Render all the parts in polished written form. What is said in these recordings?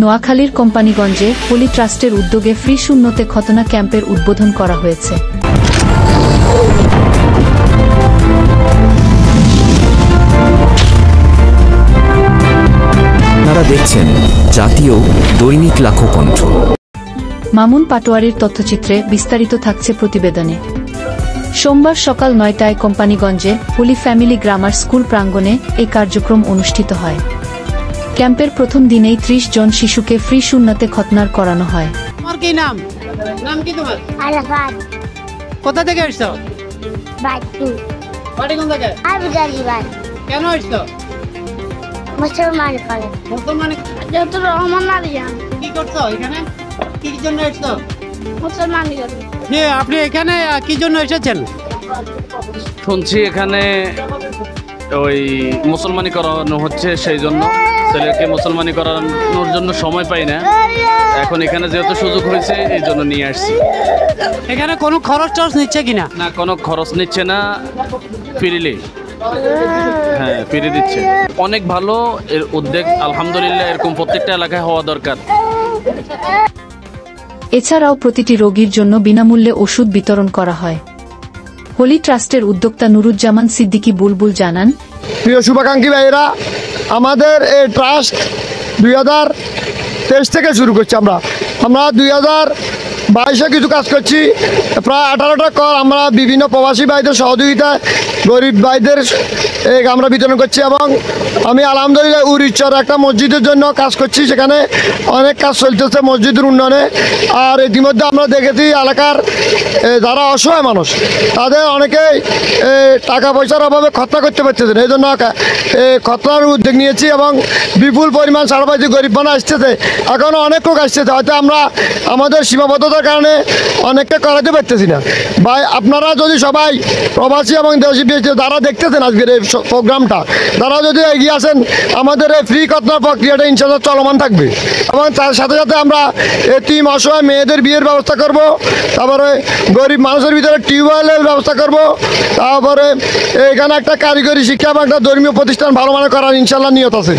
নোয়াখালীর কোম্পানিগঞ্জে হোলি ট্রাস্টের উদ্যোগে ফ্রি শূন্যতে খতনা ক্যাম্পের উদ্বোধন করা হয়েছে। আপনারা দেখছেন জাতীয় দৈনিক লাখো কণ্ঠ। মামুন পাটোয়ারির তথ্যচিত্রে বিস্তারিত থাকছে প্রতিবেদনে। সোমবার সকাল ৯টায় কোম্পানিগঞ্জে হোলি ফ্যামিলি গ্রামার স্কুল প্রাঙ্গণে এই কার্যক্রম অনুষ্ঠিত হয়। ক্যাম্পের প্রথম দিনেই ৩০ জন শিশুকে ফ্রি শূন্যতে খতনার করানো হয়। তোমার কি নাম? নাম কি তোমার? আরাফাত। কোথা থেকে এসছো? বাট্টু। বাড়ি কোন জায়গায়? আবুজালিবাদ। কেন এসছো? মুসলমান করে। মুসলমান যত রহমান আলিয়ান। কি করছো এখানে? কি জন্য এসছো? মুসলমান করে। আপনি এখানে কি জন্য এসেছেন? শুনছি এখানে ওই মুসলমানি করানো হচ্ছে, সেই জন্য ছেলেকে মুসলমানি করানোর জন্য সময় পাই না। এখন এখানে যেহেতু সুযোগ হয়েছে এই জন্য নিয়ে আসছি। এখানে কোনো খরচ টরচ নিচ্ছে কিনা? না, কোনো খরচ নিচ্ছে না, ফ্রিলি। হ্যাঁ, ফ্রি দিচ্ছে। অনেক ভালো এর উদ্যোগ, আলহামদুলিল্লাহ। এরকম প্রত্যেকটা এলাকায় হওয়া দরকার। এছাড়াও প্রতিটি রোগীর জন্য বিনামূল্যে ওষুধ বিতরণ করা হয়। হোলি ট্রাস্টের উদ্যোক্তা নুরুজ্জামান সিদ্দিকী বুলবুল জানান, প্রিয় শুভাকাঙ্ক্ষী ভাইয়েরা, আমাদের এই ট্রাস্ট 2023 থেকে শুরু করছি। আমরা 2022-এ কিছু কাজ করছি। প্রায় 18টা কর আমরা বিভিন্ন প্রবাসী ভাইদের সহযোগিতায় গরিব ভাইদের আমরা বিতরণ করছি। এবং আমি আলহামদুলিল্লাহ উরিচর একটা মসজিদের জন্য কাজ করছি, সেখানে অনেক কাজ চলতেছে মসজিদের উন্নয়নে। আর ইতিমধ্যে আমরা দেখেছি এলাকার যারা অসহায় মানুষ তাদের অনেকেই টাকা পয়সার অভাবে খতনা করতে পারতেছে না, এই জন্য খতনার উদ্যোগ নিয়েছি। এবং বিপুল পরিমাণ সারা পাইছি, গরিব মানুষ আসতেছে, এখনও অনেক লোক আসতেছে। হয়তো আমরা আমাদের সীমাবদ্ধতার কারণে অনেককে করাতে পারতেছি না। ভাই, আপনারা যদি সবাই প্রবাসী এবং দেশি যারা দেখতেছেন আজকের এই প্রোগ্রামটা, তারা যদি এগিয়ে আসেন, আমাদের এই ফ্রি খতনার প্রক্রিয়াটা ইনশাআল্লাহ চলমান থাকবে। এবং তার সাথে সাথে আমরা এতিম অসহায় মেয়েদের বিয়ের ব্যবস্থা করব, তারপরে গরিব মানুষের ভিতরে টিউবওয়েলের ব্যবস্থা করব, তারপরে এখানে একটা কারিগরি শিক্ষা এবং একটা ধর্মীয় প্রতিষ্ঠান ভালো মানে করার ইনশাআল্লাহ নিয়ত আছে।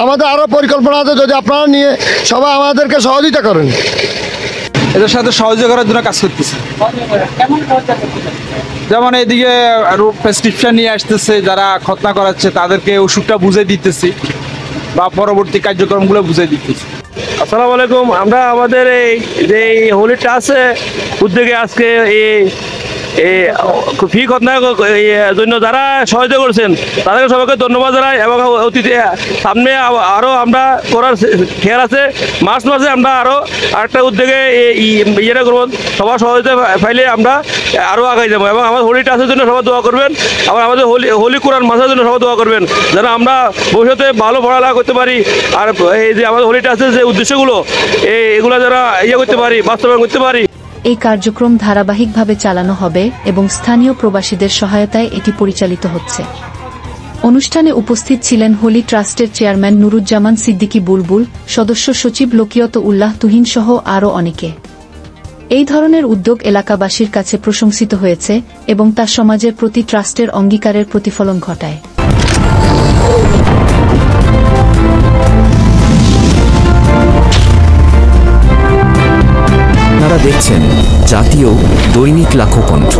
আমাদের আরও পরিকল্পনা আছে, যদি আপনারা নিয়ে সবাই আমাদেরকে সহযোগিতা করেন। এদের সাথে সহযোগিতা করার জন্য কাজ করতেছে। যেমন এইদিকে প্রেসক্রিপশন নিয়ে আসতেছে, যারা খতনা করাচ্ছে তাদেরকে ওষুধটা বুঝে দিতেছি বা পরবর্তী কার্যক্রমগুলো বুঝে দিতেছি। আসসালামু আলাইকুম। আমরা আমাদের এই যে হোলি ট্রাস্টে উদ্যোগে আজকে ফি খতনার জন্য যারা সহায়তা করছেন তাদেরকে সবাইকে ধন্যবাদ জানাই। এবং অতীতে সামনে আরও আমরা করার খেয়াল আছে। মার্চ মাসে আমরা আরেকটা উদ্যোগে ইয়েটা করব, সবার সহযোগিতা পাইলে আমরা আরও আগাই যাবো। এবং আমাদের হোলি ট্রাস্টের জন্য সবাই দোয়া করবেন। আবার আমাদের হোলি কোরআন মাসের জন্য সবাই দোয়া করবেন, যেন আমরা ভবিষ্যতে ভালো পড়ালেখা করতে পারি। আর এই যে আমাদের হোলি ট্রাস্টের যে উদ্দেশ্যগুলো এগুলো যারা করতে পারি, বাস্তবায়ন করতে পারি। এই কার্যক্রম ধারাবাহিকভাবে চালানো হবে এবং স্থানীয় প্রবাসীদের সহায়তায় এটি পরিচালিত হচ্ছে। অনুষ্ঠানে উপস্থিত ছিলেন হোলি ট্রাস্টের চেয়ারম্যান নুরুজ্জামান সিদ্দিকী বুলবুল, সদস্য সচিব লকিয়ত উল্লাহ তুহিন সহ আরও অনেকে। এই ধরনের উদ্যোগ এলাকাবাসীর কাছে প্রশংসিত হয়েছে এবং তা সমাজের প্রতি ট্রাস্টের অঙ্গীকারের প্রতিফলন ঘটায়। আপনারা দেখছেন জাতীয় দৈনিক লাখো কণ্ঠ।